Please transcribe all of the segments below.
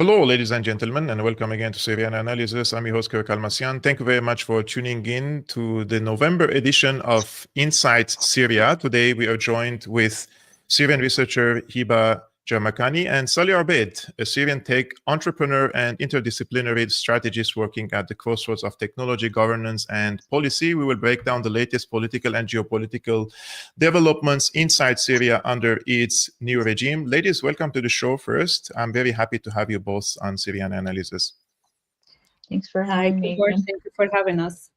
Hello, ladies and gentlemen, and welcome again to Syriana Analysis. I'm your host, Kevork Almassian. Thank you very much for tuning in to the November edition of Inside Syria. Today, we are joined with Syrian researcher Hibbah Jarmakani and Salih Obeid, a Syrian tech entrepreneur and interdisciplinary strategist working at the crossroads of technology, governance, and policy. We will break down the latest political and geopolitical developments inside Syria under its new regime. Ladies, welcome to the show first. I'm very happy to have you both on Syriana Analysis. Thanks for having me. Thank you for having us.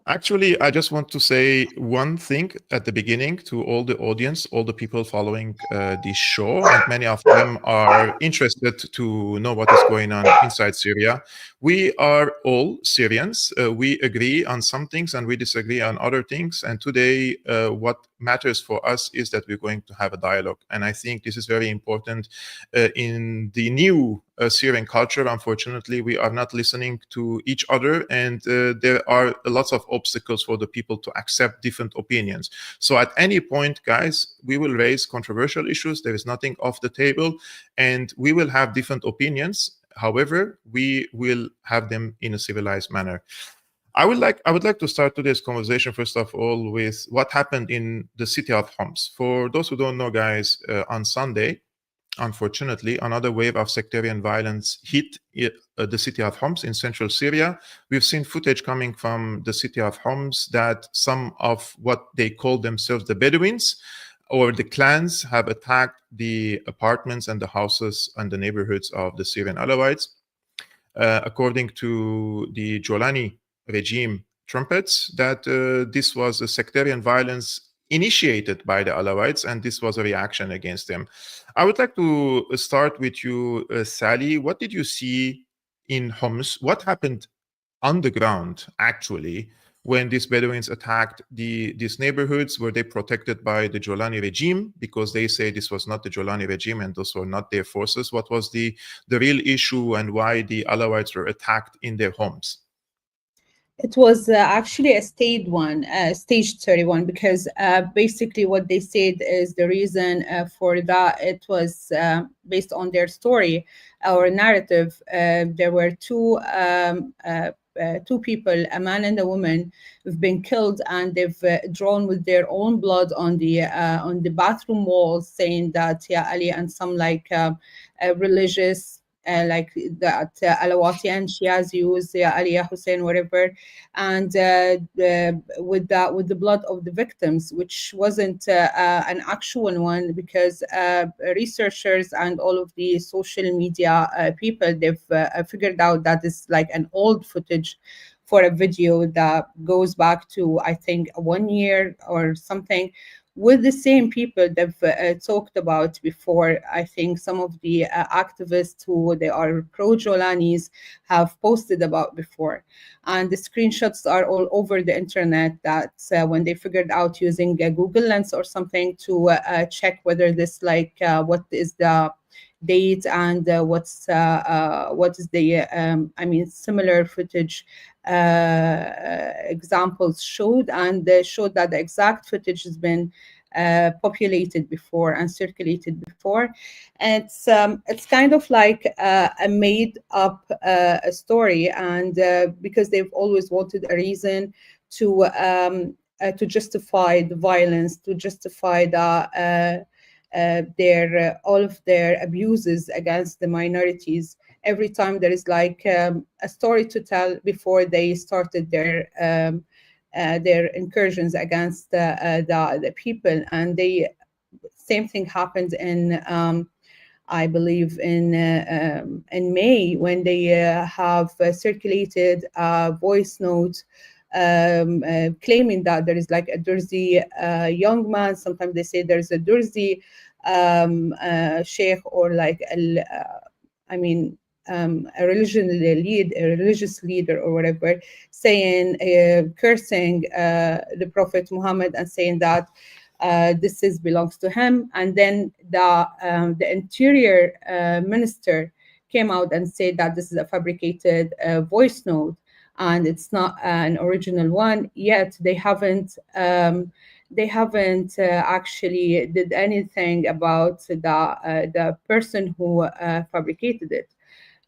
Actually, I just want to say one thing at the beginning to all the audience, all the people following this show, and many of them are interested to know what is going on inside Syria. We are all Syrians. We agree on some things and we disagree on other things. And today, what matters for us is that we're going to have a dialogue. And I think this is very important in the new Syrian culture. Unfortunately, we are not listening to each other, and there are lots of obstacles for the people to accept different opinions. So at any point, guys, we will raise controversial issues. There is nothing off the table, and we will have different opinions. However, we will have them in a civilized manner. I would like to start today's conversation, first of all, with what happened in the city of Homs. For those who don't know, guys, on Sunday, unfortunately, another wave of sectarian violence hit the city of Homs in central Syria. We've seen footage coming from the city of Homs that some of what they call themselves the Bedouins or the clans have attacked the apartments and the houses and the neighborhoods of the Syrian Alawites. According to the Jolani regime trumpets, that this was a sectarian violence initiated by the Alawites, and this was a reaction against them. I would like to start with you, Sally. What did you see in Homs? What happened on the ground, actually, when these Bedouins attacked these neighborhoods? Were they protected by the Jolani regime? Because they say this was not the Jolani regime and those were not their forces. What was the real issue and why the Alawites were attacked in their homes? It was actually a staged one, because basically what they said is the reason for that. It was based on their story or narrative. There were two people, a man and a woman, who've been killed, and they've drawn with their own blood on the bathroom walls, saying that Ali and some religious. Like that Alawati and Shias use Aliyah Hussein, whatever, and with the blood of the victims, which wasn't an actual one, because researchers and all of the social media people, they've figured out that it's like an old footage for a video that goes back to, I think, 1 year or something, with the same people they've talked about before. I think some of the activists who they are pro-Jolanis have posted about before. And the screenshots are all over the internet, that when they figured out using a Google Lens or something to check whether this, what is the date and what is the similar footage examples showed, and they showed that the exact footage has been populated before and circulated before. And it's kind of like a made up story, and because they've always wanted a reason to justify the violence, to justify the all of their abuses against the minorities. Every time there is a story to tell before they started their incursions against the people. And same thing happened in I believe in May, when they have circulated a voice note claiming that there is a Durzi young man. Sometimes they say there's a Durzi sheikh, or a religious leader or whatever, saying, cursing the Prophet Muhammad and saying that this belongs to him. And then the interior minister came out and said that this is a fabricated voice note, and it's not an original one. Yet they haven't they haven't actually did anything about the person who fabricated it.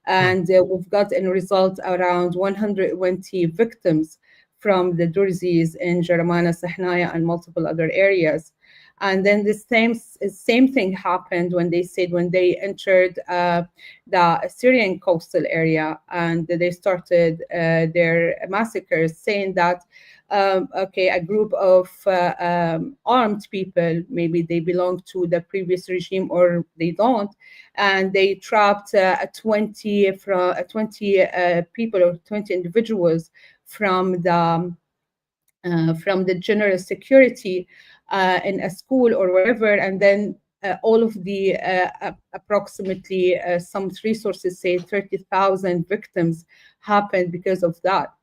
And we've got in result around 120 victims from the Durzis in Jarmana, Sahnaya, and multiple other areas. And then the same thing happened when they said when they entered the Syrian coastal area and they started their massacres, saying that okay, a group of armed people, maybe they belong to the previous regime or they don't, and they trapped 20 people or 20 individuals from the general security in a school or wherever, and then all of the approximately some resources say 30,000 victims happened because of that.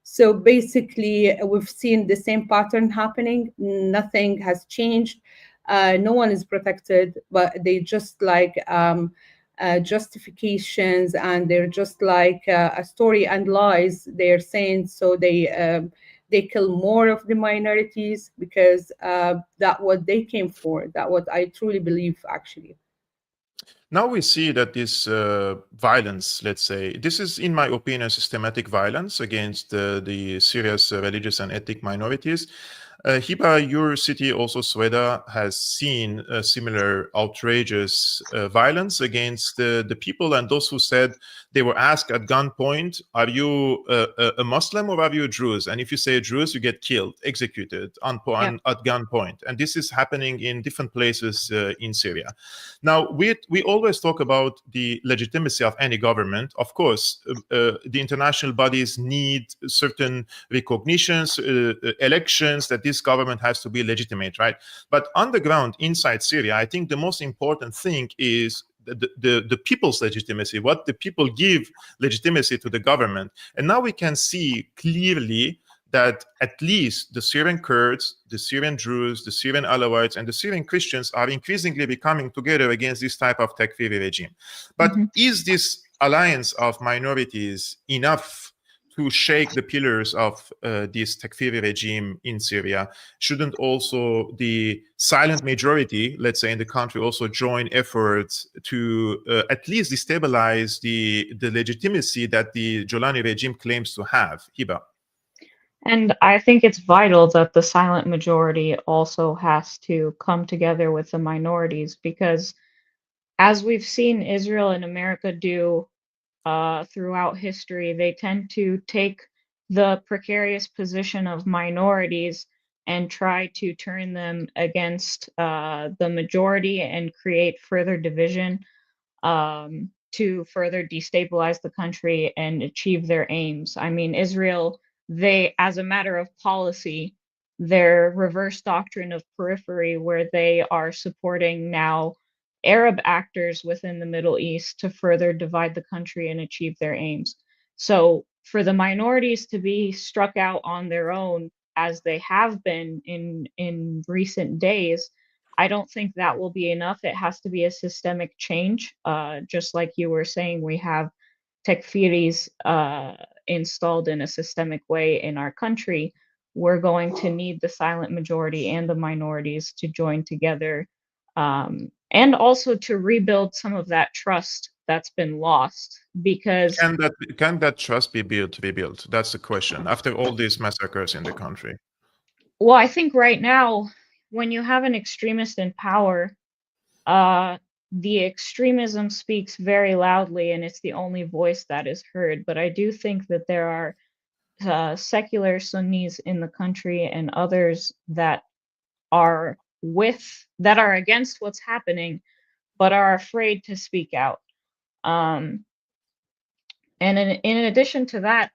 So basically, we've seen the same pattern happening. Nothing has changed. No one is protected, but they just like justifications, and they're just like a story and lies they're saying. So they kill more of the minorities because that what they came for. That what I truly believe, actually. Now we see that this violence, let's say, this is, in my opinion, systematic violence against the Syria's religious and ethnic minorities. Hibbah, your city, also Sweda, has seen similar outrageous violence against the people and those who said they were asked at gunpoint, are you a Muslim or are you a Druze? And if you say Druze, you get killed, executed at gunpoint. And this is happening in different places in Syria. Now, we always talk about the legitimacy of any government. Of course, the international bodies need certain recognitions, elections, that this government has to be legitimate, right? But on the ground, inside Syria, I think the most important thing is the people's legitimacy, what the people give legitimacy to the government. And now we can see clearly that at least the Syrian Kurds, the Syrian Druze, the Syrian Alawites, and the Syrian Christians are increasingly becoming together against this type of Takfiri regime. But is this alliance of minorities enough to shake the pillars of this Takfiri regime in Syria? Shouldn't also the silent majority, let's say, in the country also join efforts to at least destabilize the legitimacy that the Jolani regime claims to have? Hibbah. And I think it's vital that the silent majority also has to come together with the minorities, because as we've seen Israel and America do throughout history, they tend to take the precarious position of minorities and try to turn them against the majority and create further division to further destabilize the country and achieve their aims. I mean, Israel, they, as a matter of policy, their reverse doctrine of periphery, where they are supporting now Arab actors within the Middle East to further divide the country and achieve their aims. So for the minorities to be struck out on their own, as they have been in recent days, I don't think that will be enough. It has to be a systemic change. Just like you were saying, we have Tekfiris installed in a systemic way in our country. We're going to need the silent majority and the minorities to join together, and also to rebuild some of that trust that's been lost. Because can that trust be rebuilt? That's the question. After all these massacres in the country. Well, I think right now, when you have an extremist in power, the extremism speaks very loudly, and it's the only voice that is heard. But I do think that there are secular Sunnis in the country and others that are against what's happening, but are afraid to speak out. And in addition to that,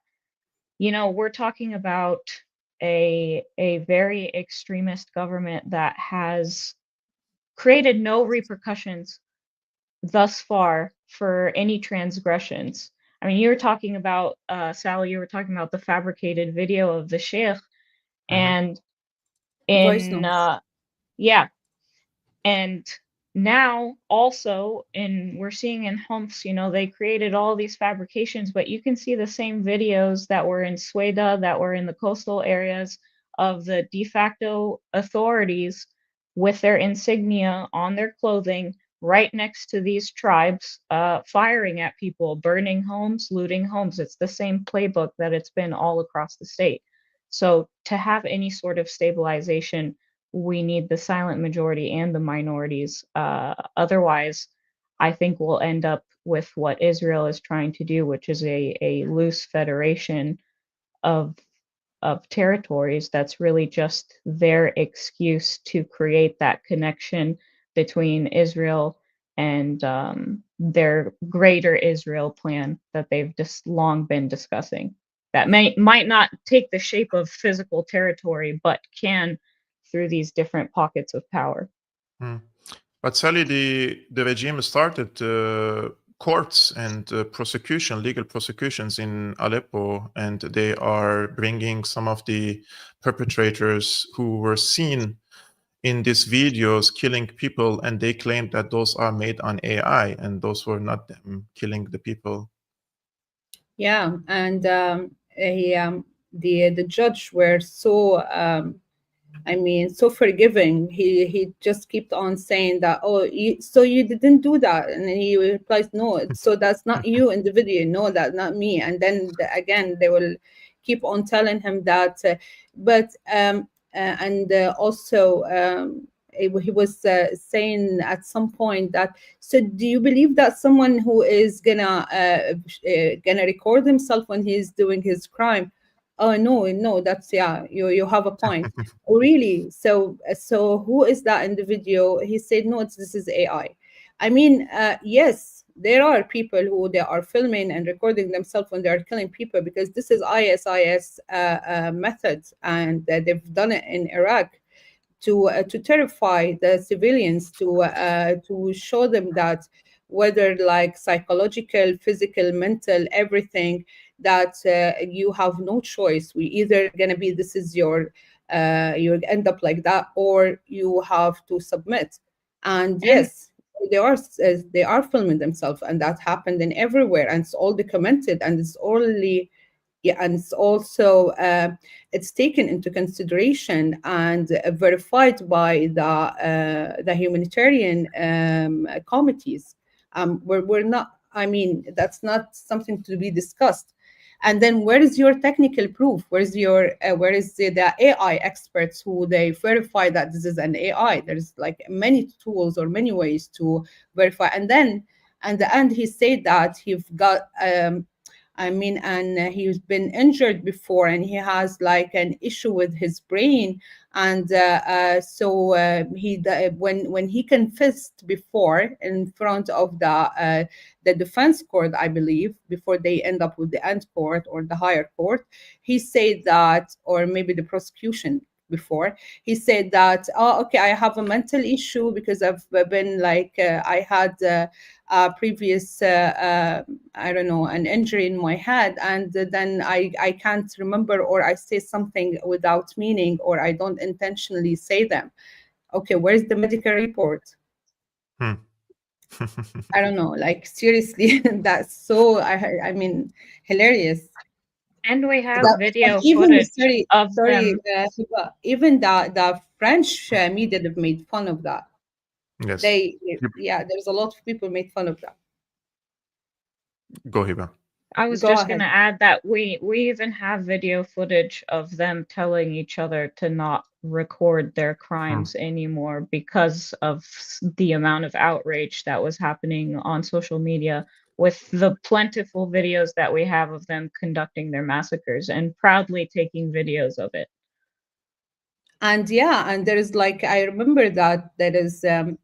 we're talking about a very extremist government that has created no repercussions thus far for any transgressions. I mean, you were talking about, Sally, you were talking about the fabricated video of the sheikh, and Voice notes. yeah, and now also we're seeing in Homs, they created all these fabrications, but you can see the same videos that were in Sweda, that were in the coastal areas of the de facto authorities with their insignia on their clothing right next to these tribes, firing at people, burning homes, looting homes. It's the same playbook that it's been all across the state. So to have any sort of stabilization, we need the silent majority and the minorities. Otherwise, I think we'll end up with what Israel is trying to do, which is a loose federation of territories that's really just their excuse to create that connection between Israel and their greater Israel plan that they've just long been discussing. That might not take the shape of physical territory, but can through these different pockets of power. But Sally, the regime started courts and legal prosecutions in Aleppo, and they are bringing some of the perpetrators who were seen in these videos killing people, and they claim that those are made on AI, and those were not them killing the people. Yeah, and the judge were so so forgiving. He just kept on saying that, oh, so you didn't do that, and then he replies, no, so that's not you in the video, no, that's not me. And then again they will keep on telling him that, also he was saying at some point that, so do you believe that someone who is gonna record himself when he's doing his crime? Oh no, that's, yeah, you have a point. Oh, really? So who is that in the video? He said, no, this is AI. I mean, yes, there are people who they are filming and recording themselves when they are killing people, because this is ISIS methods, and they've done it in Iraq to terrify the civilians, to show them that whether like psychological, physical, mental, everything, that you have no choice. We either gonna be, this is your you end up like that, or you have to submit. And yes, they are filming themselves, and that happened in everywhere, and it's all documented, and it's only, yeah, and it's also it's taken into consideration and verified by the humanitarian committees. We're not, I mean, that's not something to be discussed. And then where is your technical proof? Where is the AI experts who they verify that this is an AI? There's like many tools or many ways to verify. And then at the end he said that he's got and he's been injured before, and he has like an issue with his brain. And when he confessed before in front of the defense court, I believe, before they end up with the end court or the higher court, he said that, or maybe the prosecution before, he said that, oh, okay, I have a mental issue because I've been like, I had previous I don't know, an injury in my head, and then I can't remember, or I say something without meaning, or I don't intentionally say them. Okay, where's the medical report? I don't know, like seriously. That's so, I mean, hilarious. And we have That, video even footage of sorry, them. Hibbah, even the French media, they've made fun of that. Yes. There's a lot of people made fun of that. Go, Hibbah. I was Go just ahead. going to add that we even have video footage of them telling each other to not record their crimes anymore because of the amount of outrage that was happening on social media, with the plentiful videos that we have of them conducting their massacres and proudly taking videos of it. And yeah, and there is like, I remember that there is a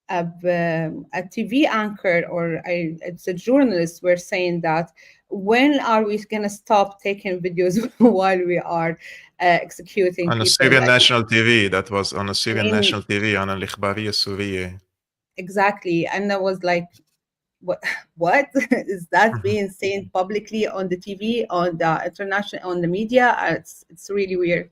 TV anchor, or it's a journalist, were saying that, when are we going to stop taking videos while we are executing on people? a Syrian Like, national TV, that was on a Syrian I mean, national TV, on Al-Ikhbariyya Suriye. Exactly. And I was like, what is that being seen publicly on the TV, on the international, on the media? It's really weird.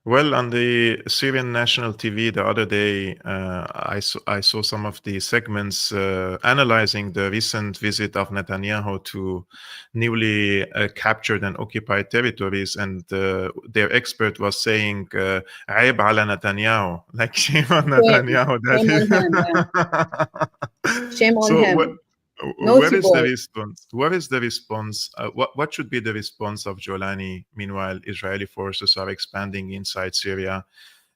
Well, on the Syrian national TV the other day, I saw some of the segments analyzing the recent visit of Netanyahu to newly captured and occupied territories, and their expert was saying, "عيب على Netanyahu," like shame on Netanyahu. That Shame is. on him. Shame on So him. where Naughty is the boy. response? Where is the response? What should be the response of Jolani? Meanwhile, Israeli forces are expanding inside Syria,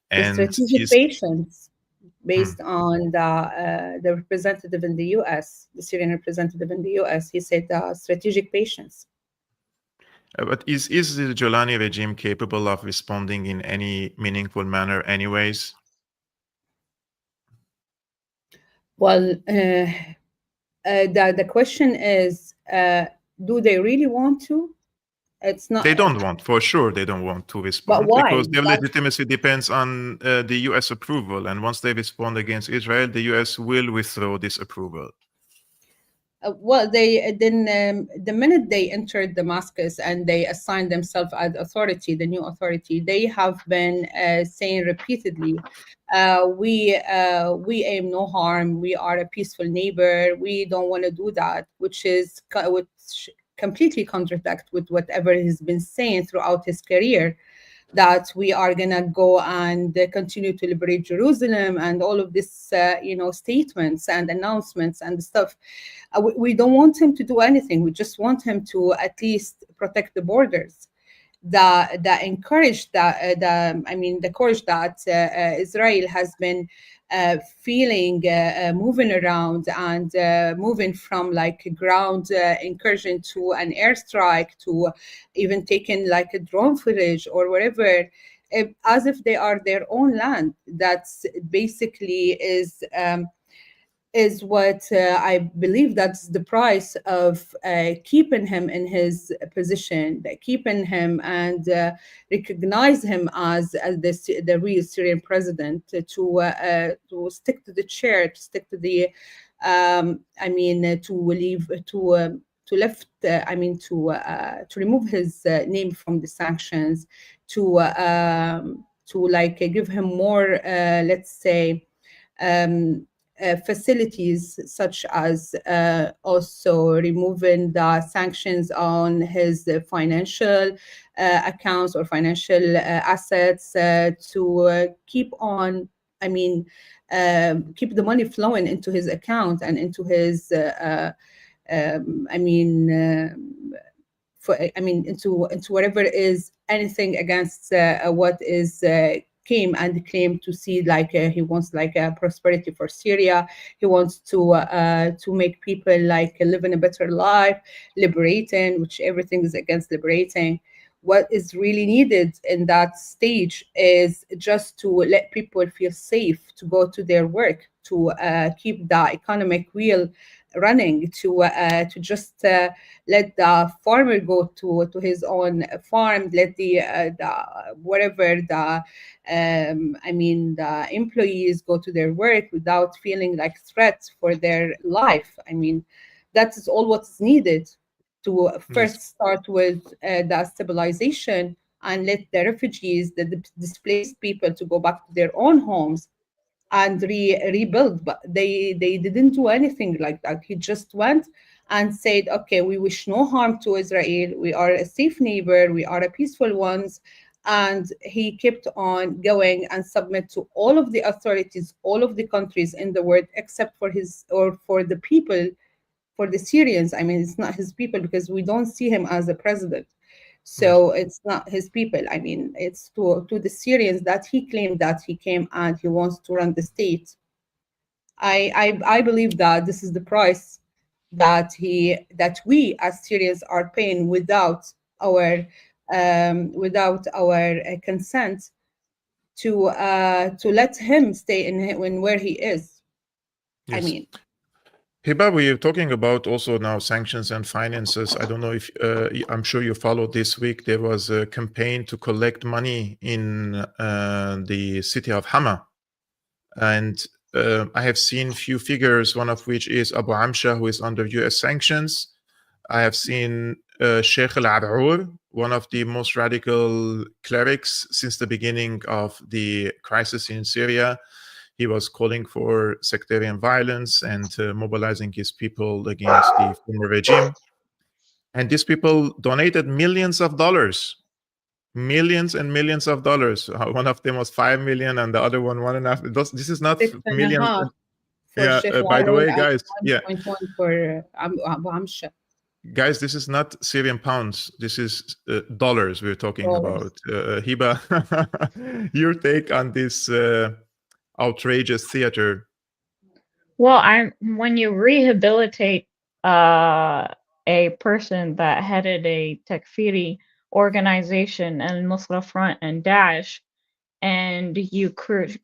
The and strategic he's. patience Hmm. based on the representative in the U.S., the Syrian representative in the U.S. He said strategic patience. But is the Jolani regime capable of responding in any meaningful manner, anyways? Well, the question is, do they really want to? It's not. They don't want, for sure, they don't want to But respond why? because their legitimacy depends on the U.S. approval. And once they respond against Israel, the U.S. will withdraw this approval. Well, they then the minute they entered Damascus and they assigned themselves as authority, the new authority, they have been saying repeatedly, we aim no harm. We are a peaceful neighbor. We don't want to do that, which completely contradict with whatever he's been saying throughout his career, that we are gonna go and continue to liberate Jerusalem and all of this, statements and announcements and stuff. We don't want him to do anything. We just want him to at least protect the borders. The courage that Israel has been feeling, moving around and moving from like a ground incursion to an airstrike to even taking like a drone footage or whatever, as if they are their own land. That's basically is what I believe that's the price of keeping him in his position, keeping him and recognize him as the real Syrian president, to stick to the chair, to stick to the, to leave, to lift, to remove his name from the sanctions, to like give him more, let's say, facilities, such as also removing the sanctions on his financial accounts or financial assets, to keep on, keep the money flowing into his account and into his, into whatever is anything against what is claim to see, like he wants like a prosperity for Syria. He wants to make people like live in a better life, liberating, which everything is against liberating. What is really needed in that stage is just to let people feel safe to go to their work, to keep the economic wheel running, to just let the farmer go to his own farm, let the whatever the employees go to their work without feeling like threats for their life. That is all what's needed to Yes. first start with the stabilization and let the refugees, the displaced people, to go back to their own homes and rebuild. But they didn't do anything like that. He just went and said, okay, we wish no harm to Israel, we are a safe neighbor, we are a peaceful ones. And he kept on going and submit to all of the authorities, all of the countries in the world, except for his, or for the people, for the Syrians. It's not his people, because we don't see him as a president. Yes. So it's not his people. It's to the Syrians that he claimed that he came and he wants to run the state. I believe that this is the price that we as Syrians are paying without our consent, to let him stay in where he is. Yes. Hibbah, we're talking about also now sanctions and finances. I don't know if I'm sure you followed this week. There was a campaign to collect money in the city of Hama. And I have seen few figures, one of which is Abu Amsha, who is under US sanctions. I have seen Sheikh Al-Ar'ur, one of the most radical clerics since the beginning of the crisis in Syria. He was calling for sectarian violence and mobilizing his people against the former regime. And these people donated millions of dollars, millions and millions of dollars. One of them was 5 million and the other one 1.5. This is not 6.5 millions. for Yeah, Sheikh by the Walid way, and guys, yeah, 1.1 for Abu Hamsha. guys, this is not Syrian pounds. This is dollars we're talking Dollars. about. Hibbah, your take on this outrageous theater? Well, when you rehabilitate a person that headed a Takfiri organization and Nusra Front and Daesh, and you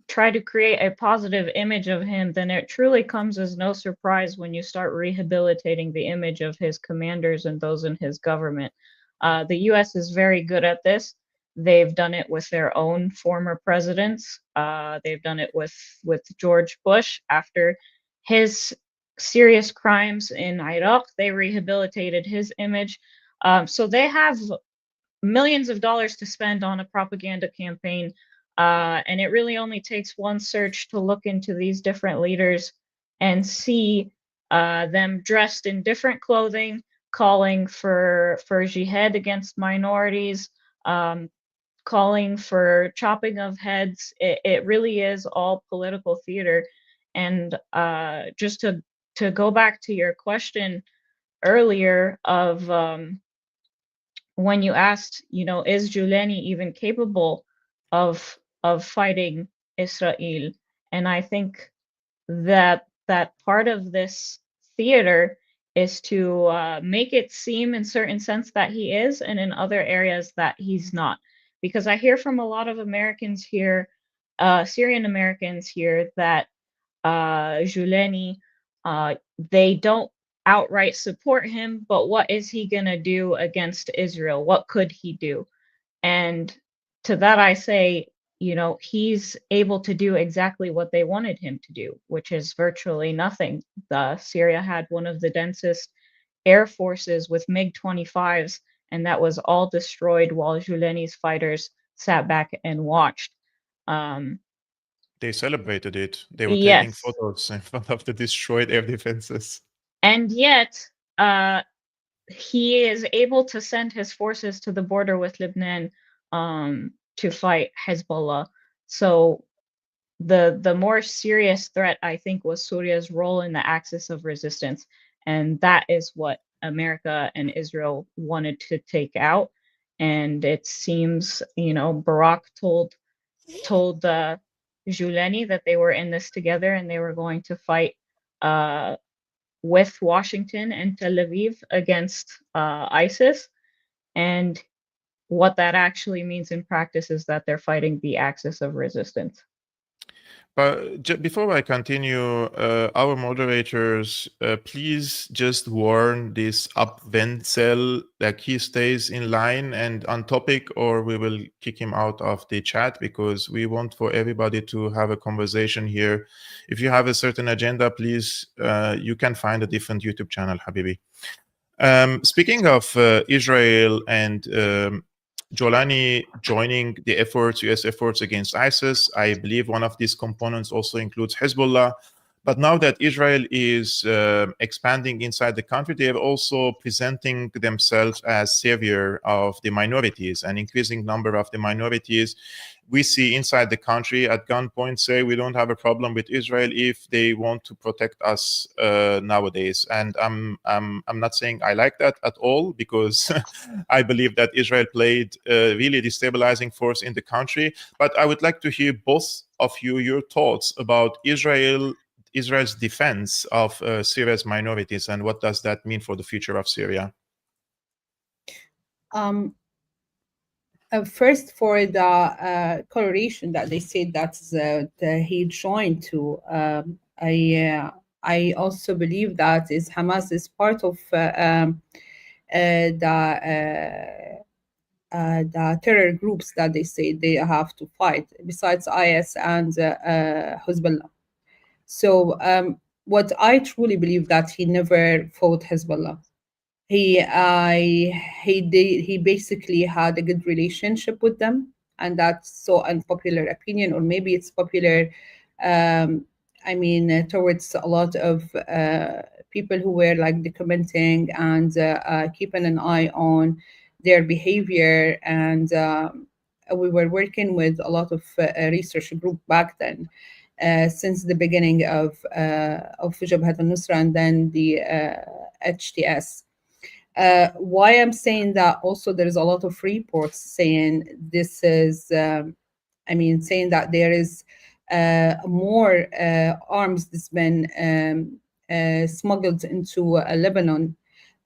try to create a positive image of him, then it truly comes as no surprise when you start rehabilitating the image of his commanders and those in his government. The US is very good at this. They've done it with their own former presidents. They've done it with George Bush after his serious crimes in Iraq. They rehabilitated his image. So they have millions of dollars to spend on a propaganda campaign. And it really only takes one search to look into these different leaders and see them dressed in different clothing, calling for jihad against minorities, calling for chopping of heads. It really is all political theater. And just to go back to your question earlier of when you asked, is Juleni even capable of fighting Israel? And I think that part of this theater is to make it seem in certain sense that he is, and in other areas that he's not. Because I hear from a lot of Americans here, Syrian Americans here, that Juleni, they don't outright support him, but what is he going to do against Israel? What could he do? And to that I say, he's able to do exactly what they wanted him to do, which is virtually nothing. Syria had one of the densest air forces with MiG-25s, and that was all destroyed while Juleni's fighters sat back and watched. They celebrated it. They were taking Yes. photos in front of the destroyed air defenses. And yet, he is able to send his forces to the border with Lebanon to fight Hezbollah. So the more serious threat, I think, was Syria's role in the axis of resistance, and that is what America and Israel wanted to take out. And it seems, Barack told Juleni that they were in this together and they were going to fight with Washington and Tel Aviv against ISIS. And what that actually means in practice is that they're fighting the axis of resistance. But before I continue, our moderators, please just warn this Wenzel that he stays in line and on topic, or we will kick him out of the chat, because we want for everybody to have a conversation here. If you have a certain agenda, please, you can find a different YouTube channel, Habibi. Speaking of Israel and Jolani joining the US efforts against ISIS, I believe one of these components also includes Hezbollah. But now that Israel is expanding inside the country, they are also presenting themselves as savior of the minorities, an increasing number of the minorities we see inside the country at gunpoint say we don't have a problem with Israel if they want to protect us nowadays. And I'm not saying I like that at all, because I believe that Israel played a really destabilizing force in the country. But I would like to hear both of you, your thoughts about Israel's defense of Syria's minorities, and what does that mean for the future of Syria? First, for the correlation that they said that he joined to, I also believe that Hamas is part of the terror groups that they say they have to fight, besides IS and Hezbollah. So what I truly believe that he never fought Hezbollah. He basically had a good relationship with them, and that's so unpopular opinion, or maybe it's popular. Um, towards a lot of people who were like documenting and keeping an eye on their behavior, and we were working with a lot of research group back then, since the beginning of Jabhat al-Nusra and then the HTS. Why I'm saying that, also there is a lot of reports saying this is, saying that there is more arms that's been smuggled into Lebanon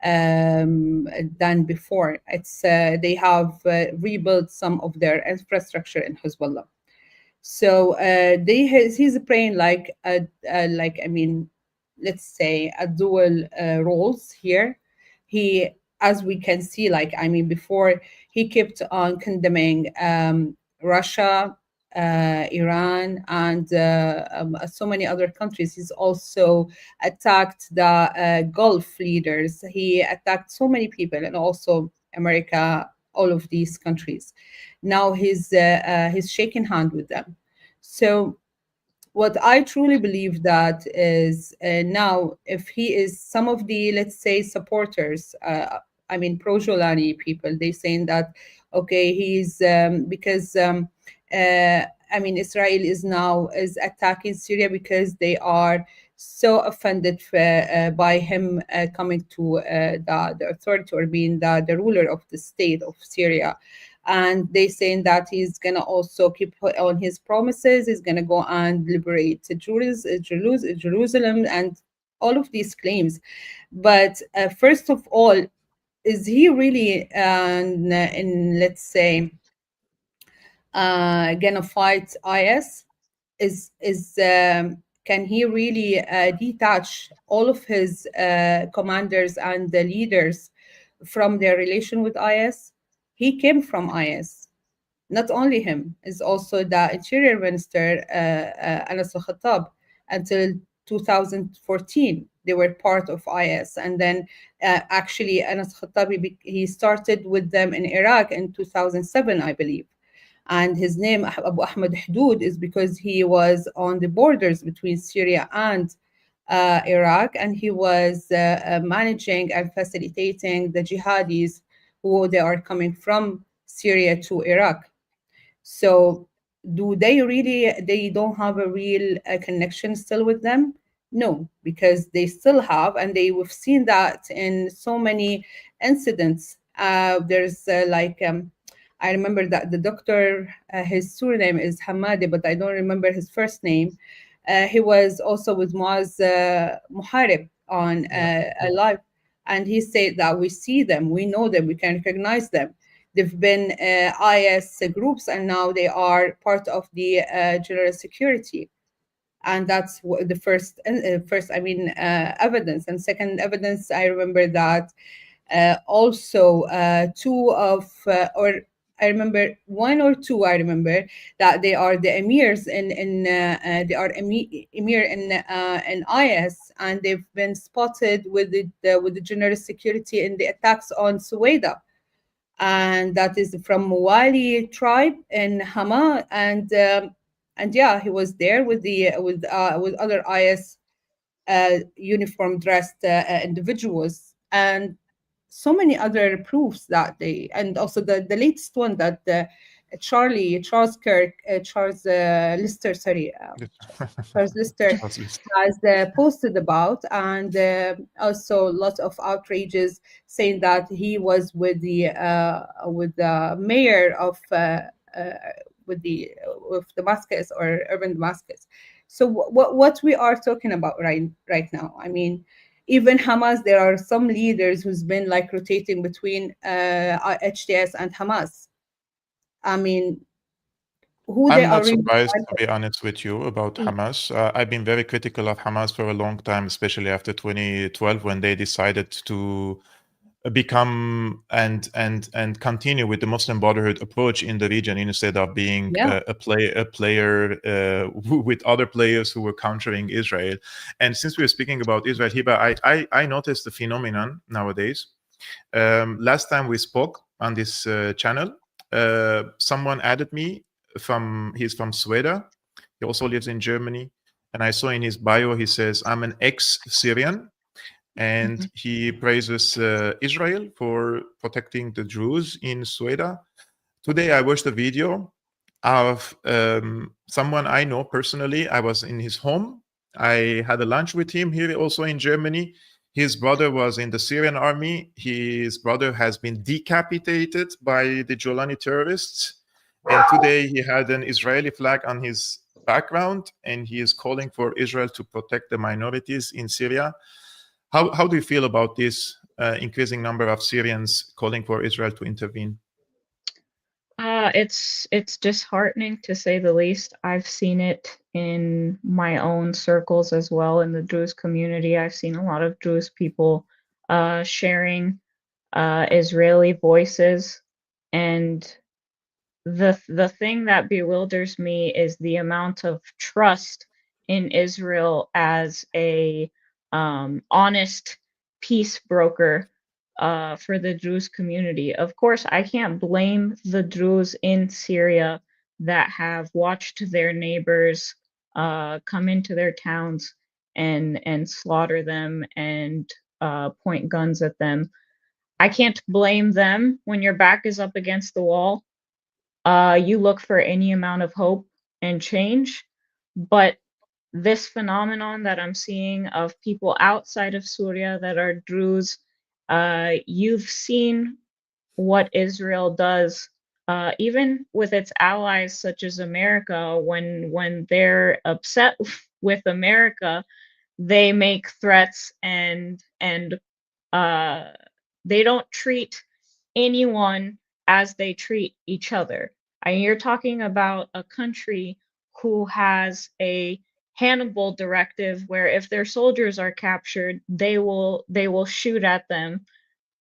than before. It's They have rebuilt some of their infrastructure in Hezbollah. So he's playing like let's say a dual roles here. He, as we can see, before, he kept on condemning Russia, Iran, and so many other countries. He's also attacked the Gulf leaders. He attacked so many people, and also America, all of these countries. Now he's shaking hand with them. So what I truly believe that is, now, if he is some of the, let's say, supporters, pro-Jolani people, they saying that, okay, he's because Israel is attacking Syria because they are so offended by him coming to the authority, or being the ruler of the state of Syria. And they saying that he's gonna also keep on his promises. He's gonna go and liberate Jerusalem, and all of these claims. But first of all, is he really in, let's say, gonna fight IS? Can he really detach all of his commanders and the leaders from their relation with IS? He came from IS. Not only him, is also the Interior Minister, Anas al-Khattab. Until 2014, they were part of IS. And then actually, Anas al-Khattab, he started with them in Iraq in 2007, I believe. And his name, Abu Ahmed Hudud, is because he was on the borders between Syria and Iraq, and he was managing and facilitating the jihadis who they are coming from Syria to Iraq. So do they don't have a real connection still with them? No, because they still have, and we've seen that in so many incidents. There's I remember that the doctor, his surname is Hamadi, but I don't remember his first name. He was also with Muaz Muharib on a live, and he said that we see them, we know them, we can recognize them. They've been IS groups, and now they are part of the general security. And that's the first evidence. And second evidence, I remember that also two of, or I remember one or two. I remember that they are the emirs they are emir in IS, and they've been spotted with the general security in the attacks on Suwaida, and that is from Mawali tribe in Hama, and yeah, he was there with with other IS uniform dressed individuals, and so many other proofs that they, and also the latest one that Charles Kirk, Charles Lister, sorry, Charles Lister Charles List. has posted about, and also lots of outrages saying that he was with the mayor of with Damascus, or urban Damascus. So what we are talking about right now, I mean, even Hamas, there are some leaders who's been like rotating between HTS and Hamas. I mean, who they I'm are not really surprised, to fighting. be honest with you, about Hamas. I've been very critical of Hamas for a long time, especially after 2012, when they decided to become and continue with the Muslim Brotherhood approach in the region, instead of being Yeah. a player with other players who were countering Israel. And since we were speaking about Israel, Hiba, I noticed the phenomenon nowadays. Last time we spoke on this channel, someone added me he's from Sweden. He also lives in Germany. And I saw in his bio, he says, I'm an ex-Syrian. And he praises Israel for protecting the Jews in Sweden. Today, I watched a video of someone I know personally. I was in his home. I had a lunch with him here also in Germany. His brother was in the Syrian army. His brother has been decapitated by the Jolani terrorists. And today he had an Israeli flag on his background, and he is calling for Israel to protect the minorities in Syria. How do you feel about this increasing number of Syrians calling for Israel to intervene? It's disheartening to say the least. I've seen it in my own circles as well in the Druze community. I've seen a lot of Druze people sharing Israeli voices, and the thing that bewilders me is the amount of trust in Israel as a honest peace broker for the Druze community. Of course, I can't blame the Druze in Syria that have watched their neighbors come into their towns and slaughter them and point guns at them. I can't blame them when your back is up against the wall. You look for any amount of hope and change, but this phenomenon that I'm seeing of people outside of Syria that are Druze, you've seen what Israel does, even with its allies such as America. When they're upset with America, they make threats and they don't treat anyone as they treat each other. You're talking about a country who has a Hannibal directive where if their soldiers are captured, they will shoot at them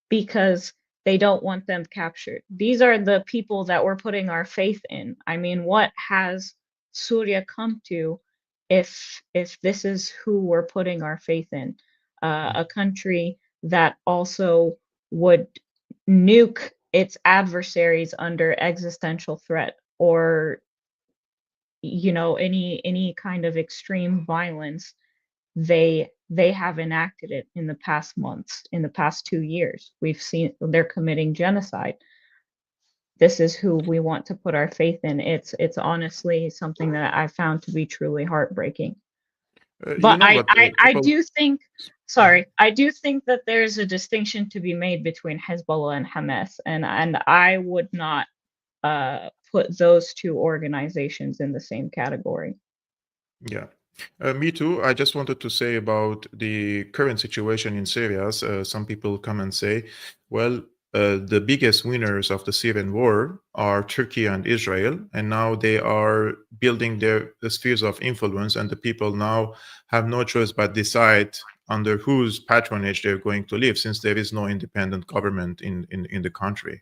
because they don't want them captured. These are the people that we're putting our faith in. I mean, what has Syria come to if this is who we're putting our faith in? A country that also would nuke its adversaries under existential threat, or any kind of extreme violence. They have enacted it in the past months, in the past 2 years. We've seen they're committing genocide. This is who we want to put our faith in. It's honestly something that I found to be truly heartbreaking. But I do think, sorry, I do think that there's a distinction to be made between Hezbollah and Hamas, and I would not put those two organizations in the same category. Yeah. Me too. I just wanted to say about the current situation in Syria. Some people come and say, well, the biggest winners of the Syrian war are Turkey and Israel, and now they are building the spheres of influence, and the people now have no choice but decide under whose patronage they're going to live, since there is no independent government in the country.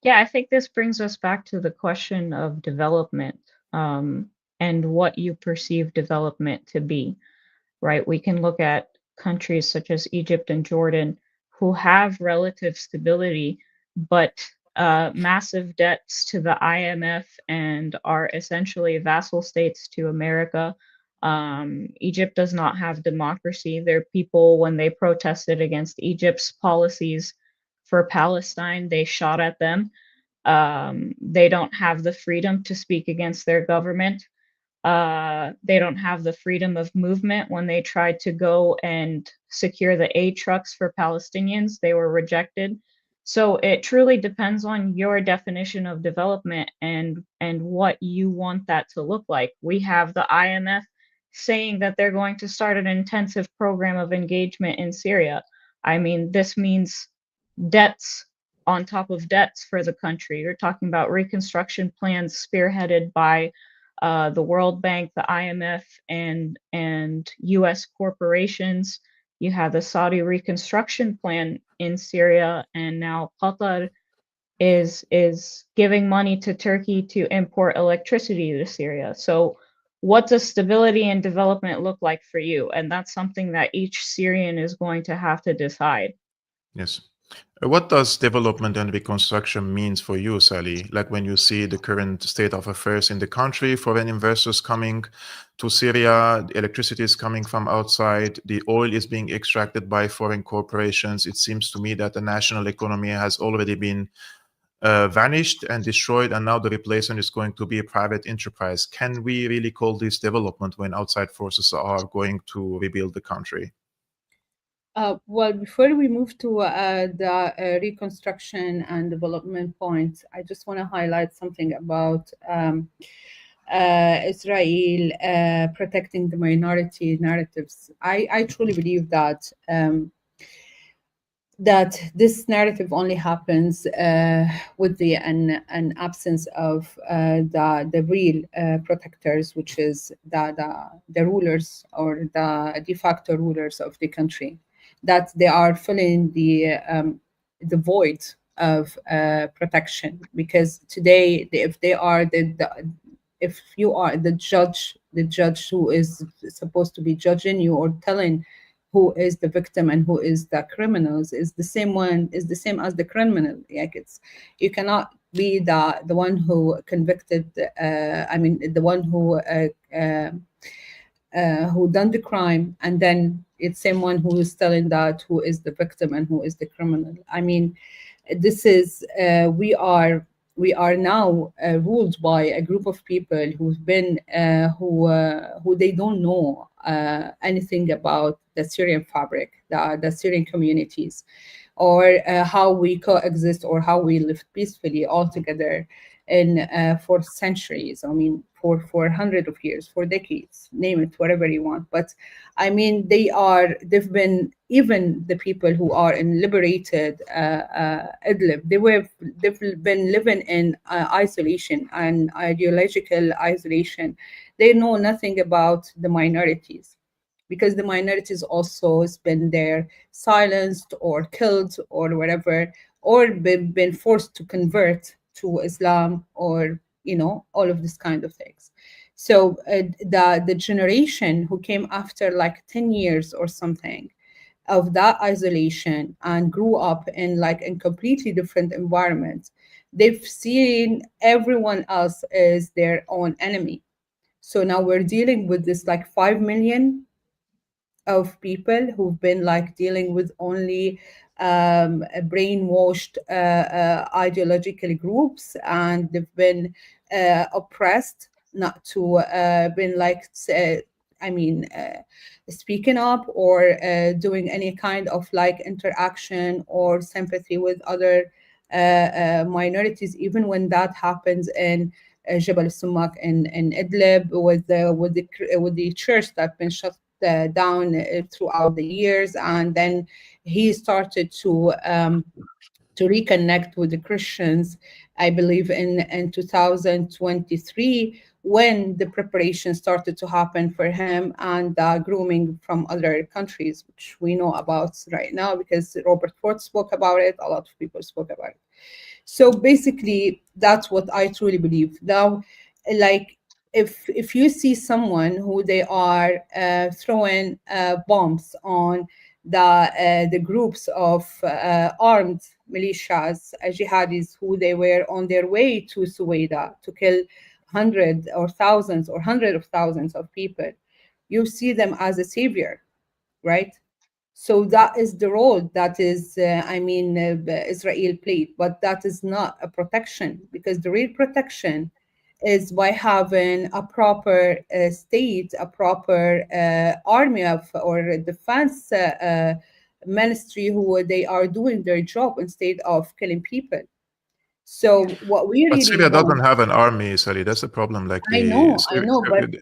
Yeah, I think this brings us back to the question of development, and what you perceive development to be, right? We can look at countries such as Egypt and Jordan who have relative stability, but massive debts to the IMF and are essentially vassal states to America. Egypt does not have democracy. Their people, when they protested against Egypt's policies for Palestine, they shot at them. They don't have the freedom to speak against their government. They don't have the freedom of movement. When they tried to go and secure the aid trucks for Palestinians, they were rejected. So it truly depends on your definition of development and what you want that to look like. We have the IMF saying that they're going to start an intensive program of engagement in Syria. I mean, this means debts on top of debts for the country. You're talking about reconstruction plans spearheaded by the World Bank, the IMF, and U.S. corporations. You have the Saudi reconstruction plan in Syria, and now Qatar is giving money to Turkey to import electricity to Syria. So what does stability and development look like for you? And that's something that each Syrian is going to have to decide. Yes. What does development and reconstruction means for you, Sally? Like when you see the current state of affairs in the country, foreign investors coming to Syria, the electricity is coming from outside, the oil is being extracted by foreign corporations. It seems to me that the national economy has already been vanished and destroyed, and now the replacement is going to be a private enterprise. Can we really call this development when outside forces are going to rebuild the country? Well, before we move to the reconstruction and development points, I just want to highlight something about Israel protecting the minority narratives. I truly believe that that this narrative only happens with the an absence of the real protectors, which is the rulers or the de facto rulers of the country, that they are filling the void of protection. Because today, if they are if you are the judge who is supposed to be judging you or telling who is the victim and who is the criminals, is the same as the criminal. Like, it's, you cannot be the one who convicted, the one who done the crime, and then it's someone who is telling that who is the victim and who is the criminal. I mean, this is we are now ruled by a group of people who've been who they don't know anything about the Syrian fabric, the Syrian communities, or how we coexist or how we live peacefully all together in for centuries. I mean, for hundreds of years, for decades, name it, whatever you want. But I mean, they've been, even the people who are in liberated Idlib, they've been living in isolation and ideological isolation. They know nothing about the minorities, because the minorities also has been there silenced or killed or whatever, or been forced to convert to Islam, or all of this kind of things. So the generation who came after like 10 years or something of that isolation and grew up in completely different environments, they've seen everyone else as their own enemy. So now we're dealing with this like 5 million of people who've been like dealing with only brainwashed ideological groups, and they've been oppressed not to been like I mean speaking up or doing any kind of like interaction or sympathy with other minorities, even when that happens in Jabal al-Sumak in Idlib, with the church that's been shut down throughout the years, and then he started to reconnect with the Christians, I believe in 2023, when the preparation started to happen for him, and grooming from other countries, which we know about right now because Robert Ford spoke about it, a lot of people spoke about it. So basically, that's what I truly believe. Now, like, if you see someone who they are throwing bombs on the groups of armed militias, jihadis, who they were on their way to Suwaida to kill hundreds or thousands or hundreds of thousands of people, you see them as a savior, right? So that is the role that is, Israel played, but that is not a protection, because the real protection is by having a proper state, a proper army of or defense ministry who they are doing their job instead of killing people. So what we But really Syria doesn't want, have an army, Sally. That's the problem. Like I know,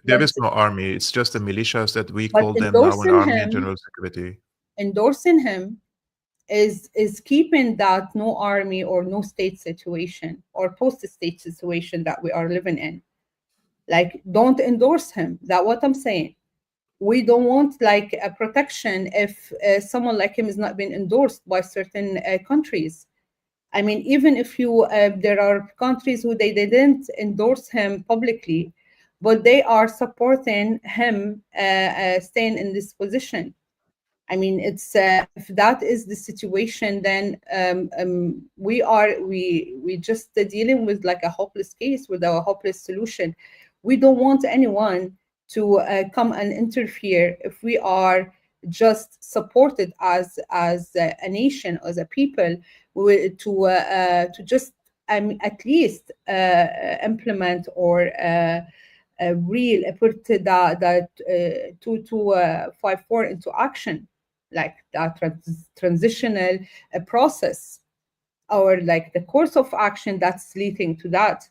there is no army. It's just the militias that we but call them now an army and general security. endorsing him is keeping that no army or no state situation or post-state situation that we are living in. Like, don't endorse him. That what I'm saying. We don't want like a protection if someone like him is not being endorsed by certain countries. I mean, even if you there are countries who they didn't endorse him publicly, but they are supporting him staying in this position. I mean, it's if that is the situation, then we just dealing with like a hopeless case with our hopeless solution. We don't want anyone to come and interfere if we are just supported as a nation, as a people, to just at least implement or real put that 254 into action, like that transitional process, or like the course of action that's leading to that.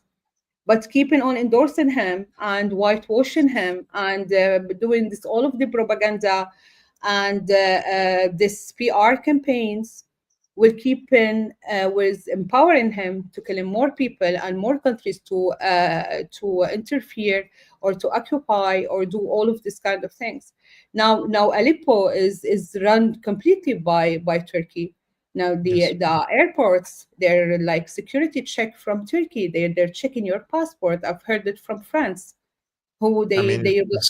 But keeping on endorsing him and whitewashing him and doing this all of the propaganda and this PR campaigns will keep in with empowering him to killing more people and more countries to interfere or to occupy or do all of this kind of things. Now Aleppo is run completely by Turkey. Now Yes. the airports, they're like security check from Turkey. They're checking your passport. I've heard it from France, who I mean, they the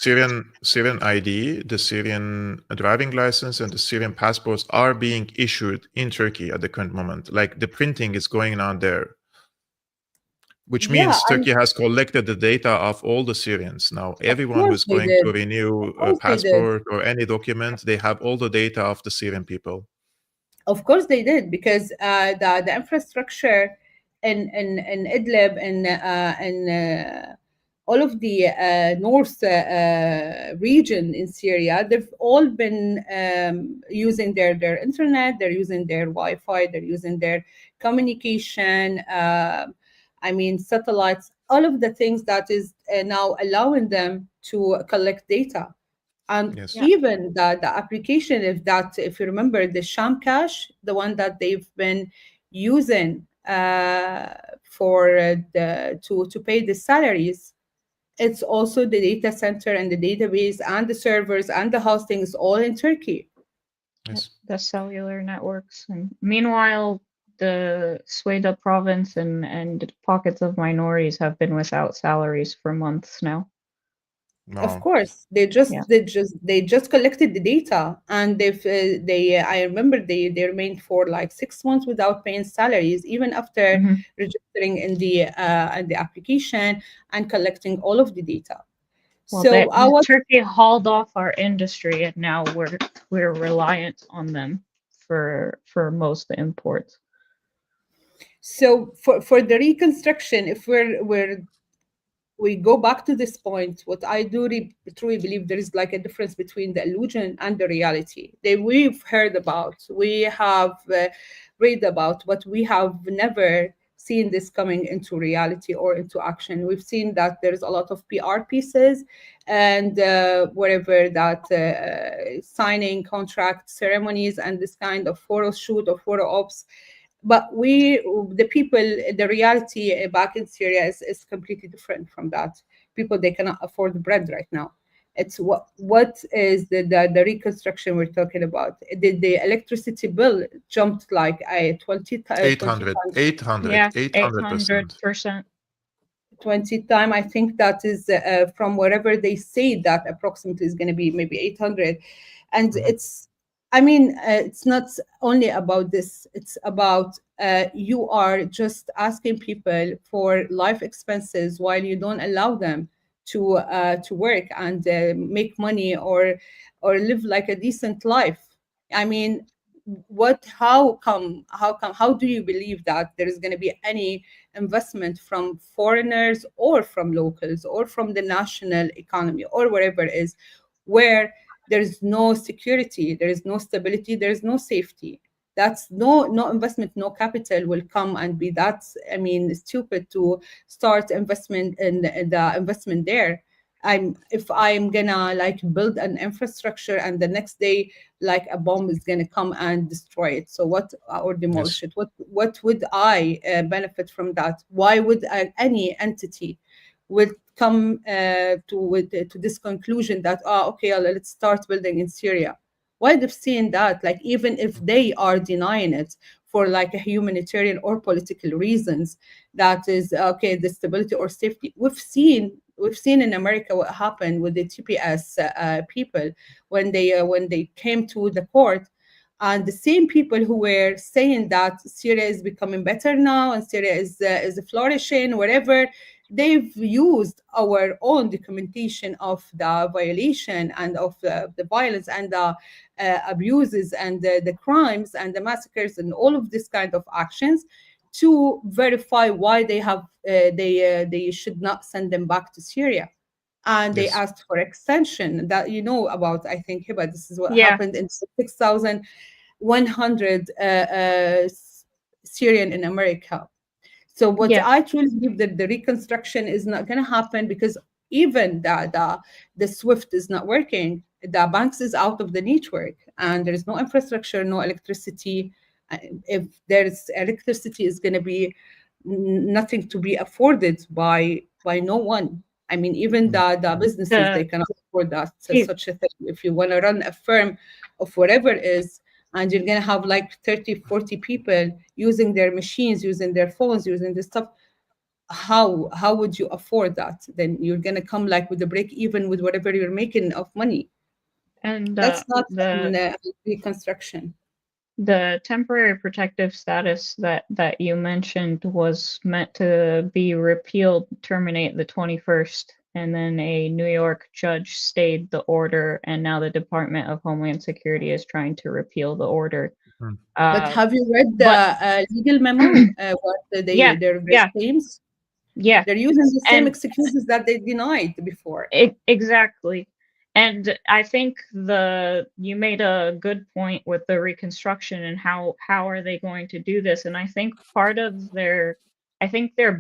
Syrian ID, the Syrian driving license, and the Syrian passports are being issued in Turkey at the current moment. Like the printing is going on there, which yeah, means Turkey has collected the data of all the Syrians. Now, of everyone course who's they going did. to Of renew a course they did. passport or any document, they have all the data of the Syrian people. Of course they did, because the infrastructure in Idlib and all of the north region in Syria, they've all been using their internet, they're using their Wi-Fi, they're using their communication. I mean, satellites, all of the things that is now allowing them to collect data. And Yes. Yeah. even the application, if you remember the Sham cache, the one that they've been using for to pay the salaries, it's also the data center and the database and the servers and the hosting is all in Turkey. Yes. The cellular networks. And meanwhile, the Sweda province and pockets of minorities have been without salaries for months now. Of Wow. course, Yeah. they just collected the data, and I remember they remained for like 6 months without paying salaries, even after Mhm. registering in the application and collecting all of the data. Well, So I was Turkey hauled off our industry, and now we're reliant on them for most imports. so for the reconstruction, if we go back to this point, what I do truly believe there is like a difference between the illusion and the reality that we've heard about, we have read about, but we have never seen this coming into reality or into action. We've seen that there's a lot of PR pieces and whatever that signing contract ceremonies and this kind of photo shoot or photo ops, but the people, the reality back in Syria is completely different from that. People, they cannot afford bread right now. It's what is the reconstruction we're talking about. The electricity bill jumped like a 20 800, times. 800, Yeah, 800%. 800%. 20 time, I think that is from wherever they say that approximately is going to be maybe 800. And Mhm. it's, I mean, it's not only about this, it's about you are just asking people for life expenses while you don't allow them to work and make money or live like a decent life. I mean, how do you believe that there is going to be any investment from foreigners or from locals or from the national economy or wherever it is, where there is no security, there is no stability, there is no safety? That's no investment, no capital will come and be that, I mean, stupid to start investment in the investment there. If I'm gonna like build an infrastructure and the next day like a bomb is gonna come and destroy it, so what, or Yes. demolish it, what would I benefit from that? Why would any entity would come to this conclusion that, oh, okay, let's start building in Syria? Why they've seen that, like, even if they are denying it for like a humanitarian or political reasons, that is okay, the stability or safety. We've seen we've seen in America what happened with the TPS people when they came to the court, and the same people who were saying that Syria is becoming better now and Syria is flourishing, whatever, they've used our own documentation of the violation and of the violence and the abuses and the crimes and the massacres and all of this kind of actions to verify why they should not send them back to Syria. And they Yes. asked for extension that you know about, I think, Hibbah, this is what Yeah. happened in 6,100 Syrian in America. So what Yes. I truly believe that the reconstruction is not going to happen because even the SWIFT is not working. The banks is out of the network and there is no infrastructure, no electricity. If there's electricity, is going to be nothing to be afforded by no one. I mean, even the businesses, they The cannot afford that. So see, such a thing. If you want to run a firm of whatever it is, and you're going to have like 30, 40 people using their machines, using their phones, using this stuff, how would you afford that? Then you're going to come like with a break even with whatever you're making of money. and That's not the reconstruction. the temporary protective status that you mentioned was meant to be repealed, terminate the 21st, and then a New York judge stayed the order, and now the Department of Homeland Security is trying to repeal the order. Mhm. But have you read But the legal memo? What yeah, their yeah, claims? yeah, They're using the same and excuses that they denied before. exactly. And I think you made a good point with the reconstruction and how are they going to do this? And I think part of their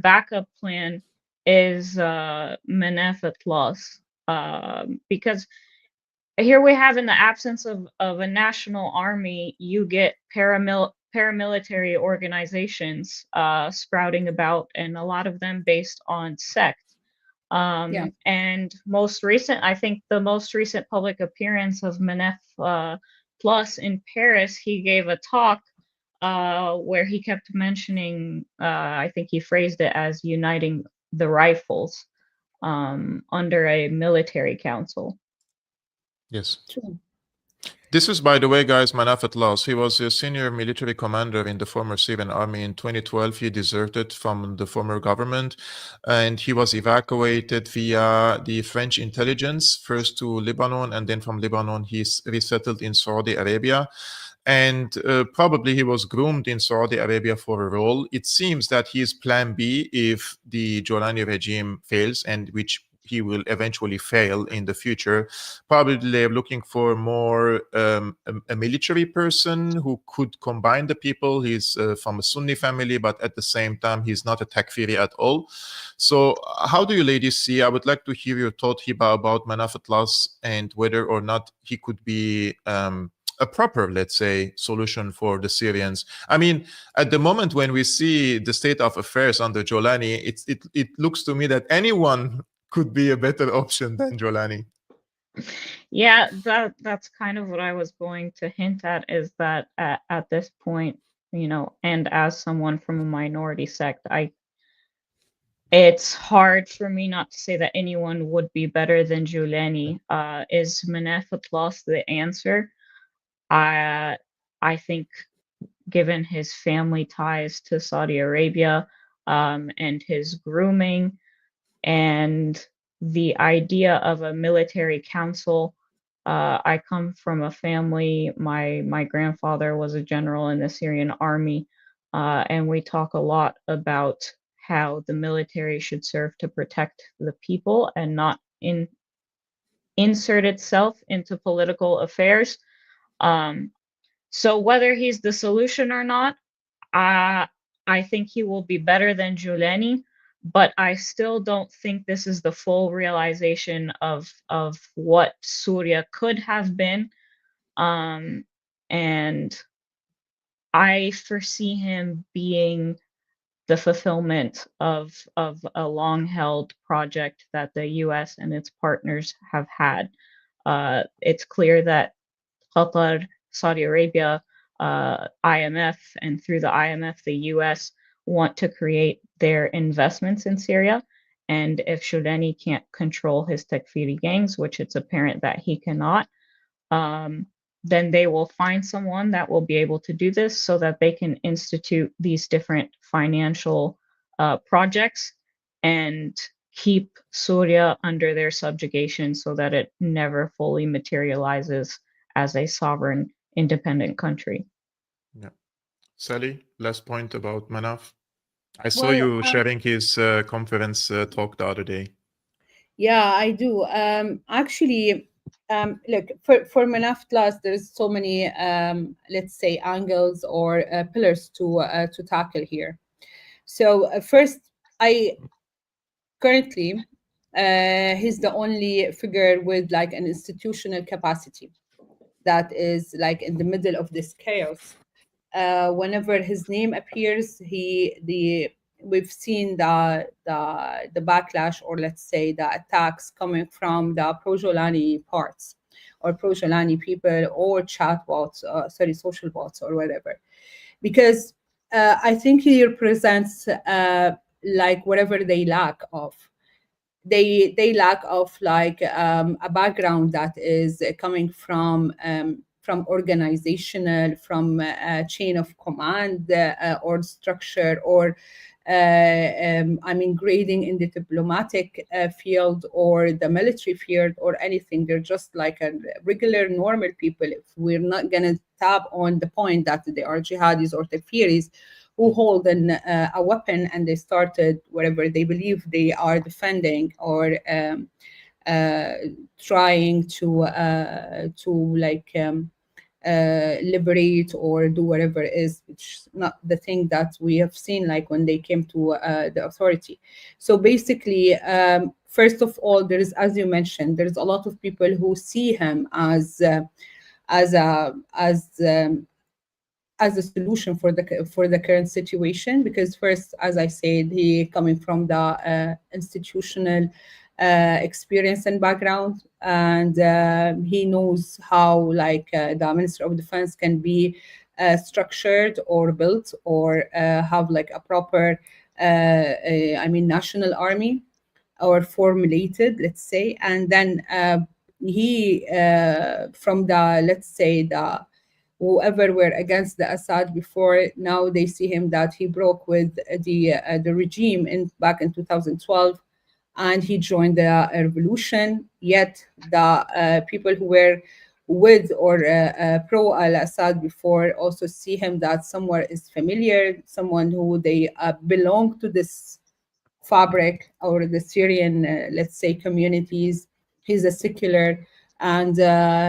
backup plan is Menefet laws, because here we have, in the absence of a national army, you get paramilitary organizations sprouting about, and a lot of them based on sect. Yeah. And I think the most recent public appearance of Manef Plus in Paris, he gave a talk where he kept mentioning, I think he phrased it as uniting the rifles under a military council. Yes. True. This is, by the way, guys, Manaf Atlas. He was a senior military commander in the former Syrian army. In 2012, he deserted from the former government, and he was evacuated via the French intelligence, first to Lebanon, and then from Lebanon, he's resettled in Saudi Arabia. And probably he was groomed in Saudi Arabia for a role. It seems that he is plan B if the Jolani regime fails, and which he will eventually fail in the future. Probably they're looking for more a military person who could combine the people. He's from a Sunni family, but at the same time, he's not a Takfiri at all. So how do you ladies see? I would like to hear your thought, Hiba, about Manaf Atlas and whether or not he could be a proper, let's say, solution for the Syrians. I mean, at the moment when we see the state of affairs under Jolani, it looks to me that anyone could be a better option than Jolani. Yeah, that's kind of what I was going to hint at, is that at this point, and as someone from a minority sect, it's hard for me not to say that anyone would be better than Juleni. Is Manef Atlas the answer? I think, given his family ties to Saudi Arabia, and his grooming, and the idea of a military council. I come from a family. My grandfather was a general in the Syrian army, and we talk a lot about how the military should serve to protect the people and not insert itself into political affairs. So whether he's the solution or not, I think he will be better than Juleni, but I still don't think this is the full realization of what Syria could have been. And I foresee him being the fulfillment of a long-held project that the U.S. and its partners have had. It's clear that Qatar, Saudi Arabia, IMF, and through the IMF, the US want to create their investments in Syria. And if Shudeni can't control his Takfiri gangs, which it's apparent that he cannot, then they will find someone that will be able to do this so that they can institute these different financial projects and keep Syria under their subjugation so that it never fully materializes as a sovereign, independent country. Yeah. Sally, last point about Manaf. I saw Well, you sharing his conference talk the other day. yeah, I do. Actually, look, for Manaf class, there's so many, let's say, angles or pillars to tackle here. So first, I currently, he's the only figure with like an institutional capacity that is like in the middle of this chaos. Whenever his name appears, we've seen the backlash, or let's say the attacks coming from the pro-Jolani parts or pro-Jolani people or chatbots, social bots or whatever, because I think he represents like whatever they lack of. They lack of like a background that is coming from organizational, from a chain of command or structure, or I mean grading in the diplomatic field or the military field or anything. They're just like a regular normal people. If we're not gonna tap on the point that they are jihadis or takfiris who hold a weapon and they started whatever they believe they are defending or uh, trying to like liberate or do whatever it is, which is not the thing that we have seen like when they came to the authority. So basically, first of all, there is, as you mentioned, there's a lot of people who see him as a as a solution for the current situation, because first, as I said, he coming from the institutional experience and background, and he knows how like the Minister of Defense can be structured or built or have like a proper I mean national army or formulated, let's say. And then he from the, let's say, the whoever were against the Assad before, now they see him that he broke with the regime in back in 2012, and he joined the revolution. Yet the people who were with or pro al-Assad before also see him that somewhere is familiar, someone who they belong to this fabric or the Syrian, let's say, communities. He's a secular, and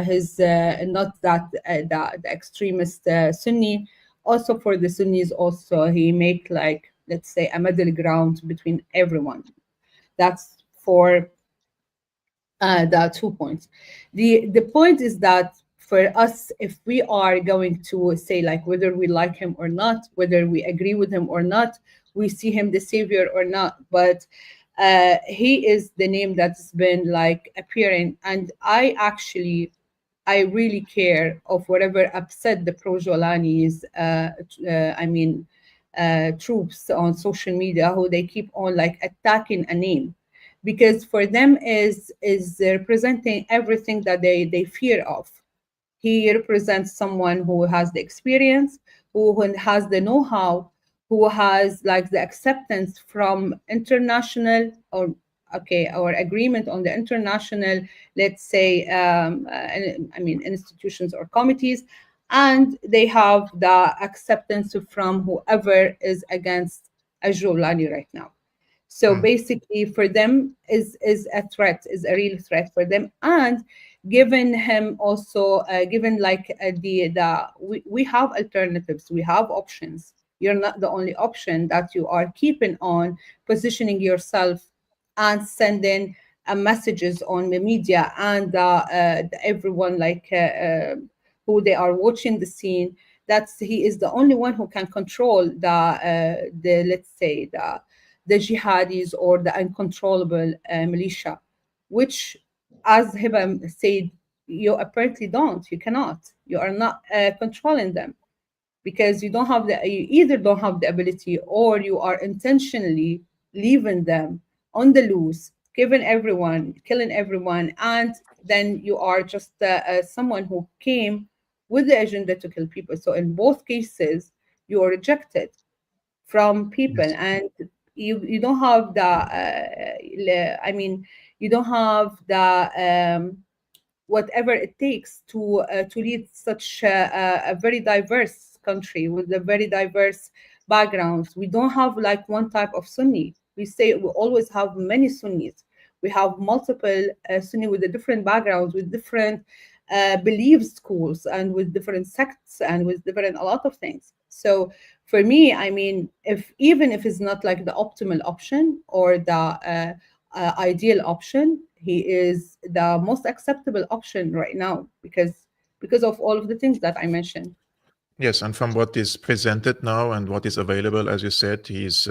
he's not that the extremist Sunni. Also for the Sunnis, also he make like, let's say, a middle ground between everyone. That's for the 2 points. The point is that for us, if we are going to say like whether we like him or not, whether we agree with him or not, we see him the savior or not, but he is the name that's been like appearing. And I really care of whatever upset the pro-Jolanis, I mean, troops on social media, who they keep on like attacking a name, because for them is representing everything that they fear of. He represents someone who has the experience, who has the know-how, who has like the acceptance from international or okay or agreement on the international, let's say, I mean institutions or committees, and they have the acceptance from whoever is against Ajulani right now. So basically, for them is a threat, is a real threat for them. And given him also, given like we have alternatives, we have options. You're not the only option that you are keeping on positioning yourself and sending messages on the media and everyone like who they are watching the scene. That's he is the only one who can control the let's say the jihadis or the uncontrollable militia, which, as Hibbah said, you apparently don't. You cannot. You are not controlling them because you don't have you either don't have the ability or you are intentionally leaving them on the loose, killing everyone, and then you are just someone who came with the agenda to kill people. So in both cases, you are rejected from people, Yes. and you don't have the I mean, you don't have the whatever it takes to lead such a very diverse country with a very diverse backgrounds. We don't have like one type of Sunni. We say we always have many Sunnis. We have multiple Sunni with the different backgrounds, with different belief schools, and with different sects, and with different a lot of things. So for me, I mean, if even if it's not like the optimal option or the ideal option, he is the most acceptable option right now because of all of the things that I mentioned. Yes, and from what is presented now and what is available, as you said, he's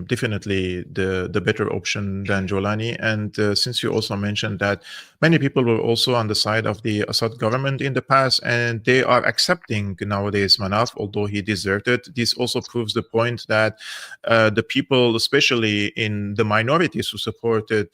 definitely the better option than Jolani. And since you also mentioned that many people were also on the side of the Assad government in the past, and they are accepting nowadays Manaf, although he deserted. This also proves the point that the people, especially in the minorities who supported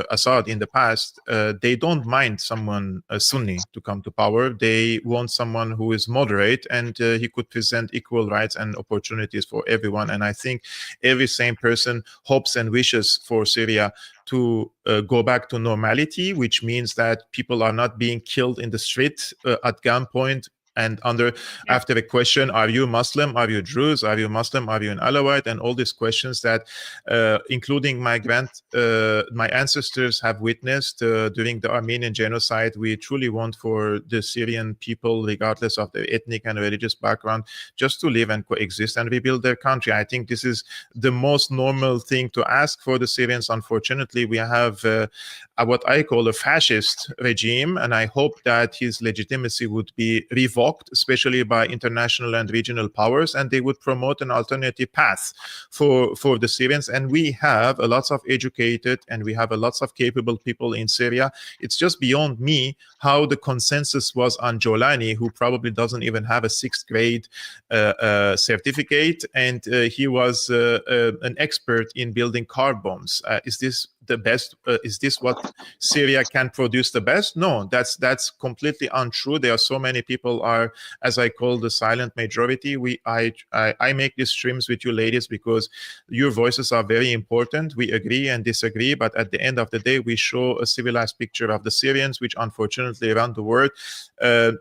Assad in the past, they don't mind someone Sunni to come to power. They want someone who is moderate, and he could present equal rights and opportunities for everyone. And I think every sane person hopes and wishes for Syria to go back to normality, which means that people are not being killed in the street at gunpoint and after the question, are you Muslim, are you Druze, are you Muslim, are you an Alawite, and all these questions that including my ancestors have witnessed during the Armenian genocide. We truly want for the Syrian people, regardless of their ethnic and religious background, just to live and coexist and rebuild their country. I think this is the most normal thing to ask for the Syrians. Unfortunately, we have what I call a fascist regime, and I hope that his legitimacy would be revoked, especially by international and regional powers, and they would promote an alternative path for the Syrians. And we have a lot of educated and we have a lots of capable people in Syria. It's just beyond me how the consensus was on Jolani, who probably doesn't even have a sixth grade certificate, and he was an expert in building car bombs. Is this the best? Is this what Syria can produce the best? No, that's completely untrue. There are so many people are, as I call, the silent majority. I make these streams with you ladies because your voices are very important. We agree and disagree, but at the end of the day, we show a civilized picture of the Syrians, which unfortunately around the world,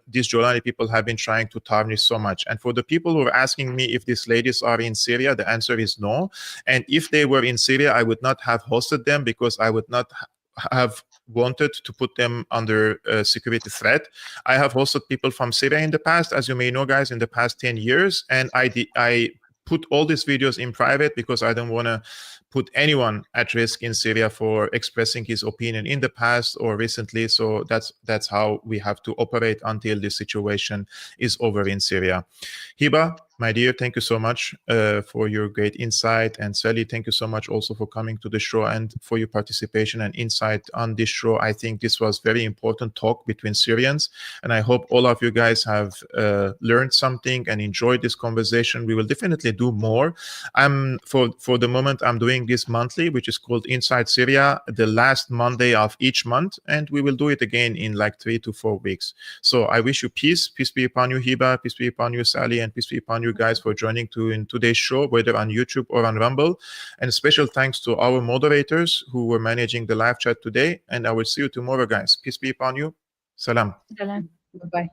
these Jolani people have been trying to tarnish so much. And for the people who are asking me if these ladies are in Syria, the answer is no. And if they were in Syria, I would not have hosted them because I would not have wanted to put them under security threat. I have hosted people from Syria in the past, as you may know, guys, in the past 10 years. And I put all these videos in private because I don't want to put anyone at risk in Syria for expressing his opinion in the past or recently. So that's how we have to operate until the situation is over in Syria. Hibbah, my dear, thank you so much for your great insight. And Sally, thank you so much also for coming to the show and for your participation and insight on this show. I think this was very important talk between Syrians. And I hope all of you guys have learned something and enjoyed this conversation. We will definitely do more. For the moment, I'm doing this monthly, which is called Inside Syria, the last Monday of each month. And we will do it again in like 3 to 4 weeks. So I wish you peace. Peace be upon you, Hibbah. Peace be upon you, Sally. And peace be upon you guys for joining in today's show, whether on YouTube or on Rumble. And special thanks to our moderators who were managing the live chat today. And I will see you tomorrow, guys. Peace be upon you. Salam. Salam. Bye bye.